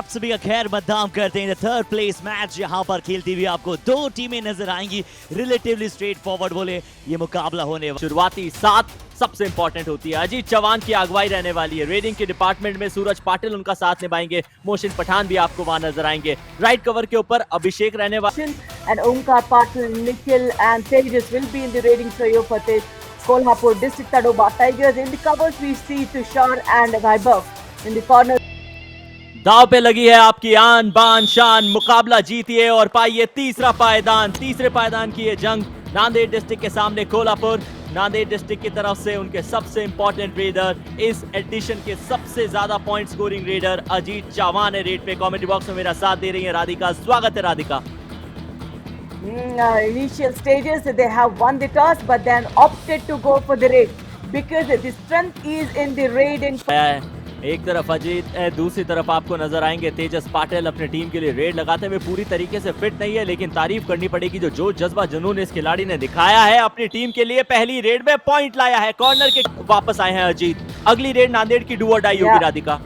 आप सभी का खैर मकदम करते हैं। थर्ड प्लेस मैच यहाँ पर खेलती हुई आपको दो टीमें नजर आएंगी। रिलेटिवली स्ट्रेट फॉरवर्ड बोले ये मुकाबला होने वाला। शुरुआती 7 सबसे इंपॉर्टेंट होती है। अजीत चौहान की अगुवाई रहने वाली है। रेडिंग के डिपार्टमेंट में सूरज पाटिल उनका साथ निभाएंगे। मोहसिन पठान भी आपको वहां नजर आएंगे। राइट कवर के ऊपर अभिषेक रहने वाले। And Omkar Patil, Nikhil and Tejas will be in the raiding trio for the Kolhapur District Tadoba Tigers. In the covers we see Tushar and Vaibhav. In the corner दाव पे लगी है आपकी आन बान शान। मुकाबला जीतिए और पाइए तीसरा पायदान। तीसरे पायदान की ये जंग नांदेड़ डिस्ट्रिक्ट के सामने कोल्हापुर। नांदेड़ डिस्ट्रिक्ट की तरफ से उनके सबसे इंपॉर्टेंट रेडर, इस एडिशन के सबसे ज्यादा point scoring raider Ajit Chauhan है रेड पे। कमेंट बॉक्स में मेरा साथ दे रही है राधिका। स्वागत है Radhika. initial stages they have won the toss but then opted to go for the raid because the strength is in the raid in एक तरफ अजीत है, दूसरी तरफ आपको नजर आएंगे तेजस पाटिल अपने टीम के लिए रेड लगाते हुए। पूरी तरीके से फिट नहीं है लेकिन तारीफ करनी पड़ेगी जो जोश जज्बा जुनून इस खिलाड़ी ने दिखाया है। अपनी टीम के लिए पहली रेड में पॉइंट लाया है। कॉर्नर के वापस आए हैं अजीत। अगली रेड नांदेड़ की डू और डाई होगी Radhika.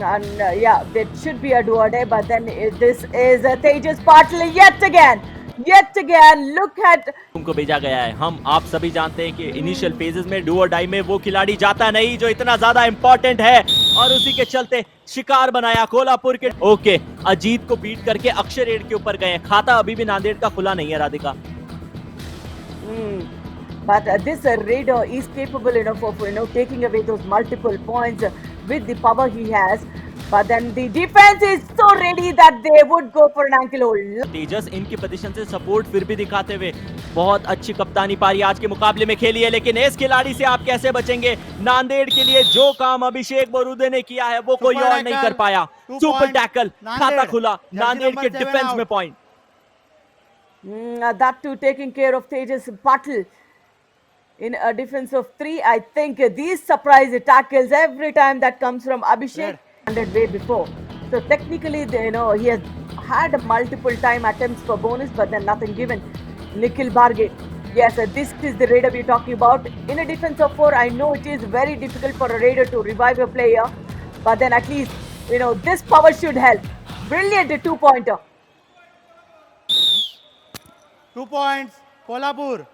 and yeah, that should be a do or die, but then this is Tejas Patil yet again. Look at उनको भेजा गया है। हम आप सभी जानते हैं कि इनिशियल फेजेस में डू और डाई में वो खिलाड़ी जाता नहीं जो इतना ज्यादा इंपॉर्टेंट है और उसी के चलते शिकार बनाया कोल्हापुर के। ओके, अजीत को बीट करके अक्षय रेड के ऊपर गए। खाता अभी भी नांदेड़ का खुला नहीं है Radhika. But this raider is capable enough of taking away those multiple points with the power he has. But then the defense is so ready that they would go for an ankle hold. तेजस इनकी position से support फिर भी दिखाते हुए बहुत अच्छी कप्तानी पारी आज के मुकाबले में खेली है। लेकिन इस खिलाड़ी से आप कैसे बचेंगे? नांदेड़ के लिए जो काम अभिषेक बोरुदे ने किया है वो कोई और नहीं कर पाया। सुपर टैकल, खाता खुला, नांदेड़ के डिफेंस में point. That too taking care of Tejas Patil. In a defense of 3, I think these surprise tackles every time that comes from Abhishek and way before. So technically, he has had multiple time attempts for bonus, but then nothing given. Nikhil Barge, yes, this is the raider we're talking about. In a defense of 4, I know it is very difficult for a raider to revive a player, but then at least this power should help. Brilliant 2-pointer. 2 points, Kolhapur,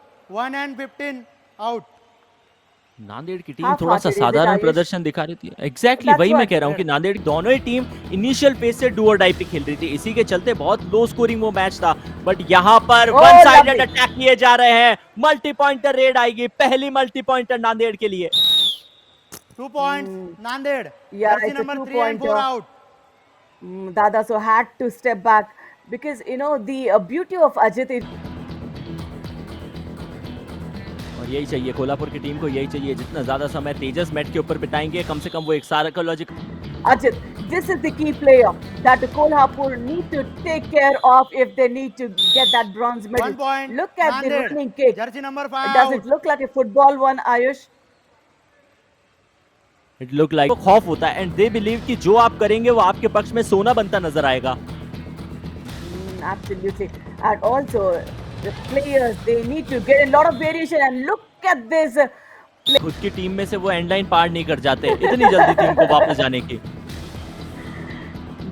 1 and 15. Out. Nanded की team थोड़ा सा साधारण प्रदर्शन दिखा रही थी। Exactly वही मैं कह रहा हूँ कि नांदेड़ दोनों ही टीम इनिशियल फेज से डू और डाई पे खेल रही थी। इसी के चलते बहुत लो स्कोरिंग वो मैच था। बट यहाँ पर वन साइडेड अटैक किए जा रहे हैं। मल्टी पॉइंटर रेड आएगी। पहली मल्टी पॉइंटर नांदेड़ के लिए। 2 points Nanded. Yeah, it's a 2-pointer. Out. Dada so had to step back because the beauty of Ajit is यही चाहिए कोल्हापुर की टीम को, यही चाहिए। जितना ज्यादा समय तेजस मैट के ऊपर बिताएंगे कम से कम वो एक psychological. Ajit, this is the key player that Kolhapur need to take care of if they need to get that bronze medal. 1 point. Look at the running kick. Jersey number 5. Does it look like a football one, Ayush? It look like खौफ होता है and they believe कि जो आप करेंगे वो आपके पक्ष में सोना बनता नजर आएगा। Absolutely. And also the players, they need to get a lot of variation and look at this. खुद की टीम में से वो एंड लाइन पार नहीं कर जाते। इतनी जल्दी टीम को वापस जाने की।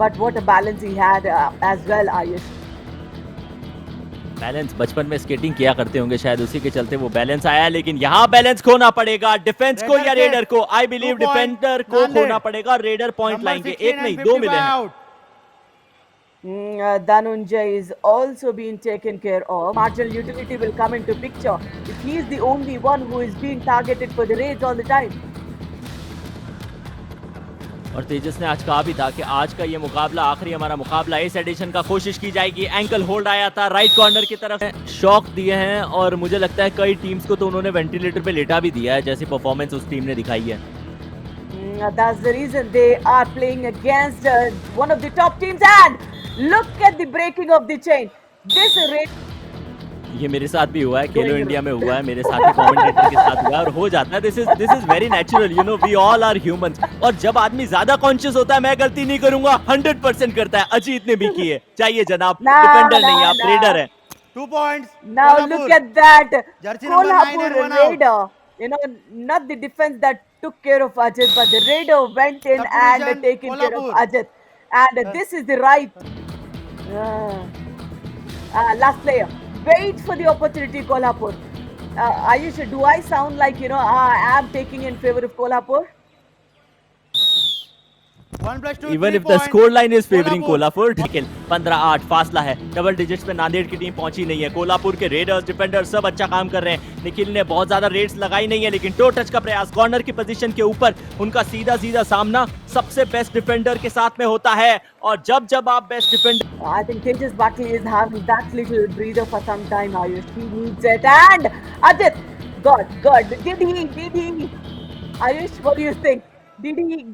But what a balance he had as well, Ayush. Balance बचपन में स्केटिंग किया करते होंगे शायद, उसी के चलते वो बैलेंस आया। लेकिन यहाँ बैलेंस खोना पड़ेगा डिफेंस को या रेडर को। आई बिलीव डिफेंडर को खोना पड़ेगा। रेडर पॉइंट लाएंगे। एक नहीं दो मिले हैं। Dhananjay is also being taken care of. Marginal utility will come into picture if he is the only one who is being targeted for the raids all the time. और तेजस ने आज कहा भी था कि आज का ये मुकाबला आखिरी हमारा मुकाबला इस एडिशन का। कोशिश की जाएगी। एंकल होल्ड आया था राइट कॉर्नर की तरफ। शॉक दिए हैं और मुझे लगता है कई टीम्स को तो उन्होंने वेंटिलेटर पे लेटा भी दिया है जैसी परफॉर्मेंस उस टीम ने दिखाई है। That's the reason they are playing against one of the top teams. And look at the breaking of the chain. This raid. ये मेरे साथ भी हुआ है, खेलो इंडिया में हुआ है, मेरे साथ भी कमेंटेटर के साथ हुआ है और हो जाता है। This is very natural, we all are humans. और जब आदमी ज्यादा कॉन्शियस होता है मैं गलती नहीं करूंगा 100% करता है। अजीत ने भी की है। चाहिए जनाब, डिफेंडर नहीं आप रेडर है। 2 points. Now look at that. Jersey number 9 and 1 out. Raider. Not the defense that took care of Ajit, but the Raider went in and Subdivision, taken care of Kolhapur. Ajit. And this is the right. Last player. Wait for the opportunity, Kolhapur. Ayush, do I sound like, I am taking in favor of Kolhapur? 1 plus 2, even 3 if the points. Score line is favouring Kolhapur. Kolhapur. Nikhil 15-8 फासला है, double digits पे नांदेड़ की team पहुंची नहीं है। कोल्हापुर के readers defender सब अच्छा काम कर रहे हैं। निखिल ने बहुत ज्यादा रेड्स लगाई नहीं है, लेकिन टो टच का प्रयास कॉर्नर की पोजीशन के ऊपर उनका सीधा सीधा सामना सबसे बेस्ट डिफेंडर के साथ में होता है। और जब जब आप best defender I think Tejas Barkley is having that little breather for some time, Ayush. He needs it. And Ajit, God, did he? Ayush, what do you think? Did he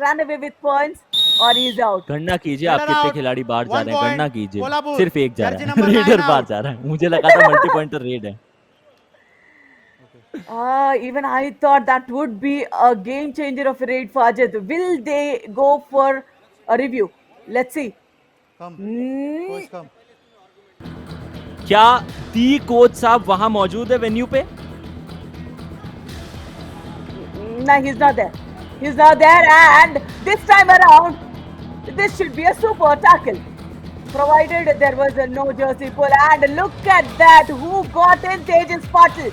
run away with points or he's out? गणना कीजिए, आप Runner कितने out. खिलाड़ी बाहर जा 1 रहे हैं, गणना point. कीजिए। कोल्हापुर. सिर्फ एक जा Jersey रहा number है, 9 रेडर बाहर out. जा रहा है। मुझे लगा था मल्टी पॉइंटर रेड है। Even I thought that would be a game changer of a raid for Ajit. Will they go for a review? Let's see. Come. Hmm. Coach, come. क्या दी coach साहब वहां मौजूद है वेन्यू पे? No, he's not there. He's not there, and this time around, this should be a super tackle. Provided there was no jersey pull, and look at that. Who got in? Tejas Patil.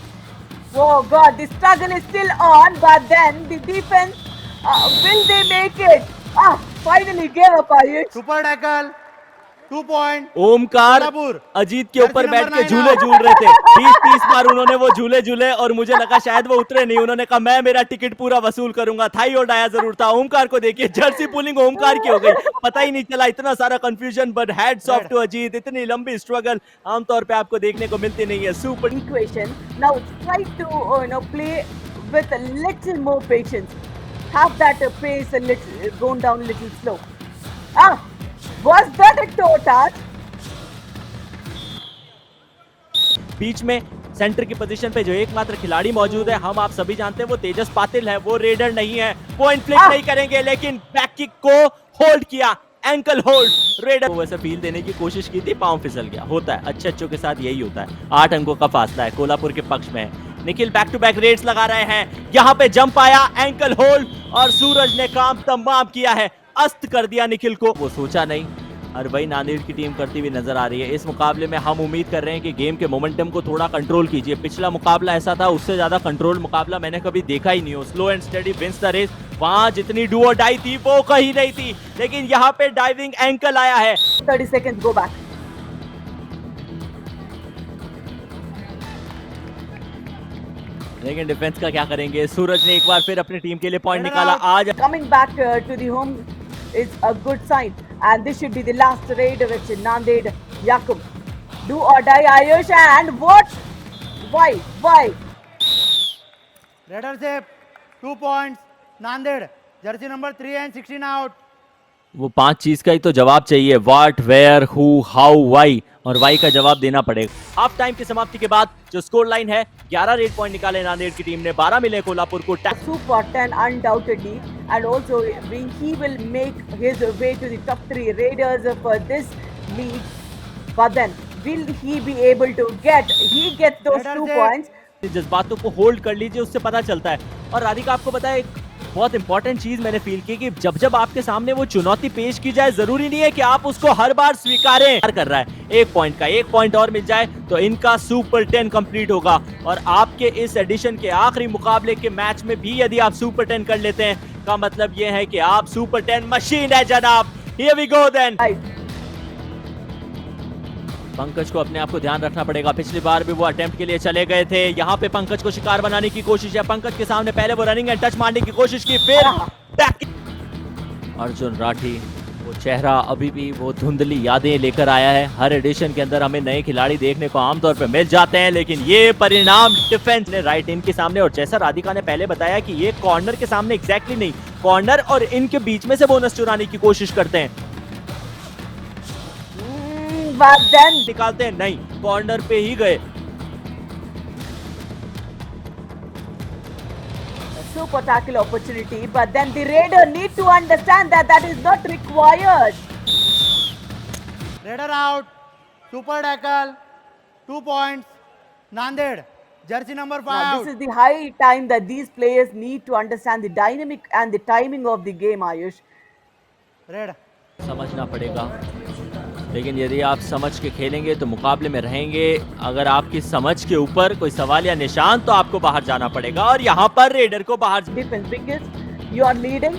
Oh God, the struggle is still on, but then the defense, will they make it? Finally gave up, Ayush. Super tackle. 2 points. Omkar Kolhapur. Ajit के ऊपर Jersey बैठ number के 9 झूले out. झूल रहे थे। 20-30 बार उन्होंने वो झूले झूले और मुझे लगा शायद वो उतरे नहीं। उन्होंने कहा मैं मेरा टिकट पूरा वसूल करूंगा। थाई और डाया जरूर था। ओमकार को देखिए, जर्सी पुलिंग ओमकार की हो गई, पता ही नहीं चला। इतना सारा confusion, but hats off to Ajit. इतनी लंबी स्ट्रगल आमतौर पे आपको देखने को मिलती नहीं है। Super Equation. Now try to play with a little more patience. Have that pace a little gone down a little slow. Was that a toe touch? बीच में सेंटर की पोजीशन पे जो एकमात्र खिलाड़ी मौजूद है, हम आप सभी जानते हैं, वो तेजस पाटिल है। वो रेडर नहीं है, पॉइंट फ्लिक नहीं करेंगे, लेकिन बैक किक को होल्ड किया, एंकल होल्ड। रेडर को वैसे फील देने की कोशिश की थी, पांव फिसल गया। होता है, अच्छे अच्छों के साथ यही होता है। 8 अंकों का फासला है, कोल्हापुर के पक्ष में है। Nikhil back to back raids लगा रहे हैं। यहाँ पे जंप आया, एंकल होल्ड, और सूरज ने काम तमाम किया है, अस्त कर दिया निखिल को। वो सोचा नहीं, और वही नांदेड़ की टीम करती हुई नजर आ रही है। इस मुकाबले में हम उम्मीद कर रहे हैं कि गेम के मोमेंटम को थोड़ा कंट्रोल कीजिए। पिछला मुकाबला ऐसा था, उससे ज्यादा कंट्रोल मुकाबला मैंने कभी देखा ही नहीं हो। Slow and steady wins the race. वहां जितनी डू और डाई थी वो कहीं नहीं थी, लेकिन यहाँ पे डाइविंग एंकल आया है। 30 seconds, go back. लेकिन डिफेंस का क्या करेंगे? सूरज ने एक बार फिर अपनी टीम के लिए पॉइंट निकाला। आज Coming back to the home is a good sign, and this should be the last raid which Nanded Yakub. Do or die, Ayush, and what? Why? Raider safe. 2 points. Nanded. Jersey number 3 and 16 out. वो 5 चीज का ही तो जवाब चाहिए, what, where, who, how, why, और why का जवाब देना पड़ेगा। हाफ टाइम की समाप्ति के बाद जो स्कोर लाइन है, 11 रेड पॉइंट निकाले नांदेड़ की टीम ने, 12 मिले कोल्हापुर को। Super 10 undoubtedly, and also he will make his way to the top 3 raiders for this league. But then, will he be able to get? He gets those Raider 2 safe. points. जज्बातों को hold कर लीजिए, उससे पता चलता है। और राधिका आपको पता है, एक बहुत इंपॉर्टेंट चीज मैंने फील की कि जब जब आपके सामने वो चुनौती पेश की जाए, जरूरी नहीं है कि आप उसको हर बार स्वीकारें। कर रहा है 1 पॉइंट और मिल जाए तो इनका सुपर 10 कंप्लीट होगा। और आपके इस एडिशन के आखिरी मुकाबले के मैच में भी यदि आप सुपर 10 कर लेते हैं, का मतलब ये है कि आप सुपर 10 मशीन है जनाब। Here we go then. Right. Pankaj को अपने आप को ध्यान रखना पड़ेगा। पिछली बार भी वो अटेम्प्ट के लिए चले गए थे। यहाँ पे पंकज को शिकार बनाने की कोशिश है। पंकज के सामने पहले वो रनिंग एंड टच मारने की कोशिश की, फिर बैक। अर्जुन राठी, वो चेहरा अभी भी वो धुंधली यादें लेकर आया है। हर एडिशन के अंदर हमें नए खिलाड़ी देखने को आमतौर पर मिल जाते हैं, लेकिन ये परिणाम डिफेंस ने राइट इन के सामने, और जैसा राधिका ने पहले बताया कि ये कॉर्नर के सामने एग्जैक्टली नहीं, कॉर्नर और इनके बीच में से बोनस चुराने की कोशिश करते हैं। But then, निकालते हैं, नहीं, कॉर्नर पे ही गए। super tackle opportunity, but then the raider need to understand that is not required. Raider out. Super tackle. 2 points. Nanded. jersey number 5 Now, out. this is the high time that these players need to understand the dynamic and the timing of the game, Ayush. Red. समझना पड़ेगा, लेकिन यदि आप समझ के खेलेंगे तो मुकाबले में रहेंगे। अगर आपकी समझ के ऊपर कोई सवाल या निशान तो आपको बाहर जाना पड़ेगा और यहाँ पर रेडर को बाहर Defense, because you are leading,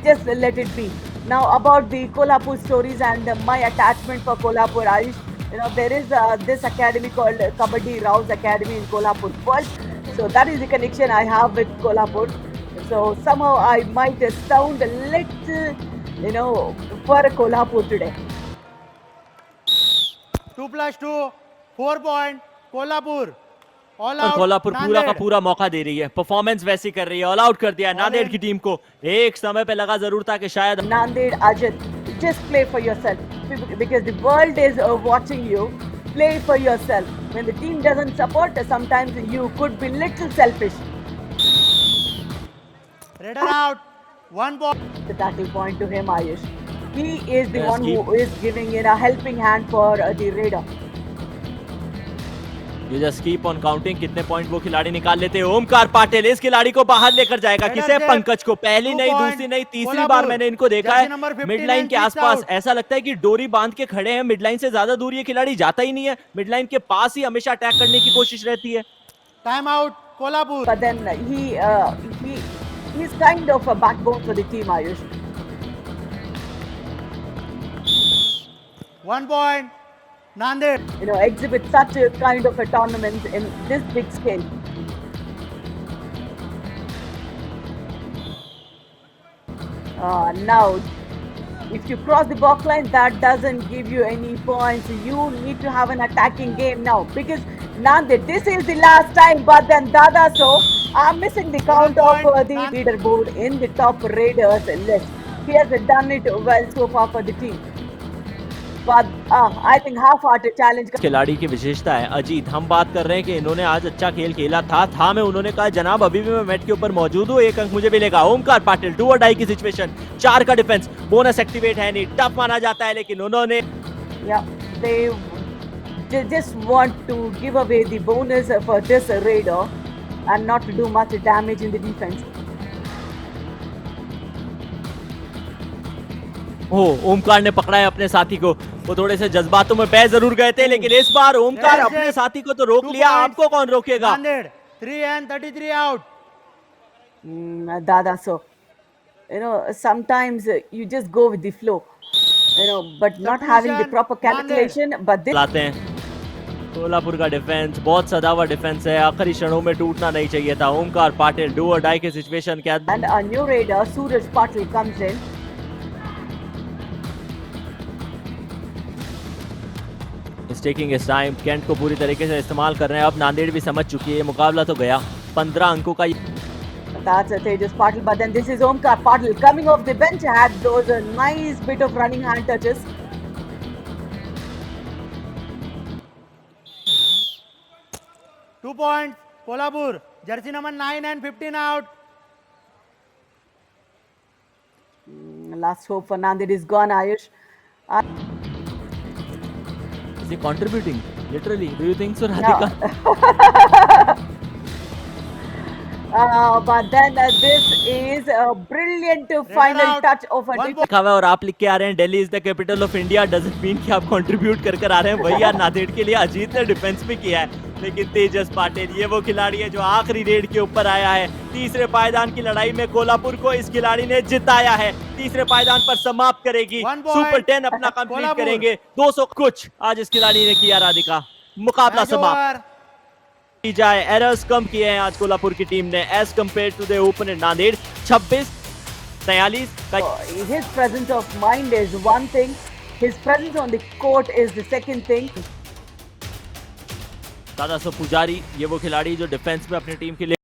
just let it be. Now about the Kolhapur stories and my attachment for Kolhapur, Ayush. You know, there is this academy called Kabaddi Rouse Academy in Kolhapur first. So that is the connection I have with Kolhapur. So somehow I might sound a little, you know, for Kolhapur today. 2 plus 2, 4 point. Kolhapur. All और out. Kolhapur पूरा का Nanded. पूरा मौका दे रही है, performance वैसी कर रही है, ऑल आउट कर दिया है All नांदेड़ in. की टीम को। एक समय पे लगा जरूर था कि शायद Nanded, Ajit, just play for yourself because the world is watching you. Play for yourself. When the team doesn't support, sometimes you could be little selfish. Raider out. 1 point. The tackle point to him, Ayush. He is the Yes, one who is giving in a helping hand for the Raider. You just keep on counting कितने point वो खिलाड़ी निकाल लेते हैं। ओमकार पाटिल इस खिलाड़ी को बाहर लेकर जाएगा, Raider किसे? set. पंकज को। पहली 2 नहीं, point. दूसरी नहीं, तीसरी कोल्हापुर. बार मैंने इनको देखा Jersey है number 15 मिड लाइन and के six आसपास। out. ऐसा लगता है कि डोरी बांध के खड़े हैं, मिड लाइन से ज्यादा दूर ये खिलाड़ी जाता ही नहीं है, मिड लाइन के पास ही हमेशा अटैक करने की कोशिश रहती है। Time out. Kolhapur. But then he's kind of a backbone for the team, Ayush. 1 point. Nanded. You know, exhibit such a kind of a tournament in this big scale. Now, if you cross the box line, that doesn't give you any points. You need to have an attacking game now because Nanded, this is the last time. But then Dada, so I'm missing the count of the leaderboard in the top Raiders list. He has done it well so far for the team. But I think half-hearted challenge. खिलाड़ी की विशेषता है अजीत। हम बात कर रहे हैं कि इन्होंने आज अच्छा खेल खेला था मैं उन्होंने कहा जनाब अभी भी मैं मैट के ऊपर मौजूद हूँ, 1 अंक मुझे मिलेगा। ओमकार पाटिल डू और डाई की सिचुएशन, 4 का डिफेंस, बोनस एक्टिवेट है नहीं, टफ माना जाता है, लेकिन उन्होंने Yeah, they just want to give away the bonus for this Raider and not to do much damage in the defense. Omkar ने पकड़ा है अपने साथी को। वो थोड़े से जज्बातों में बह जरूर गए थे, लेकिन इस बार ओमकार Yes, अपने yes. साथी को तो रोक 2 लिया, points. आपको कौन रोकेगा? Nanded. 3 and 33 out. Dada, so you know sometimes you just go with the flow, you know, but not having the proper calculation. But this लाते हैं कोल्हापुर का डिफेंस बहुत सदावा डिफेंस है, आखिरी क्षणों में टूटना नहीं चाहिए था। ओमकार पाटिल डू और डाई के सिचुएशन के and a new Raider, Suraj Patil comes in. Taking इस टाइम, केंट को पूरी तरीके से इस्तेमाल कर रहे हैं। अब नांदेड़ भी समझ चुकी है मुकाबला तो गया, 15 अंकों का। That's a Tejas Patil, but then this is Omkar Patil coming off the bench, had those nice bit of running hand touches. Two points. Kolhapur. Jersey number 9 and 15 out. Last hope for Nanded is gone, Ayush. Is he contributing? Literally, do you think so, Radhika? But then this is a brilliant final out. touch of a One defense. लिखा हुआ है और आप लिख के आ रहे हैं Delhi is the capital of India, doesn't mean कि आप कंट्रीब्यूट कर कर आ रहे हैं। वही यार नांदेड़ के लिए अजीत ने डिफेंस भी किया है, लेकिन तेजस पाटिल ये वो खिलाड़ी है जो आखिरी रेड के ऊपर आया है। तीसरे पायदान की लड़ाई में कोल्हापुर को इस खिलाड़ी ने जिताया है, तीसरे पायदान पर समाप्त करेगी। One point. सुपर 10 अपना कंप्लीट कोल्हापुर। करेंगे, 200 कुछ आज इस खिलाड़ी ने किया। राधिका, मुकाबला Match समाप्त over. की जाए। एरर्स कम किए हैं आज कोल्हापुर की टीम ने as compared to the opener Nanded. 26-43 का His presence of mind is one thing, his presence on the court is the second thing. दादा सो पुजारी ये वो खिलाड़ी जो डिफेंस में अपनी टीम के लिए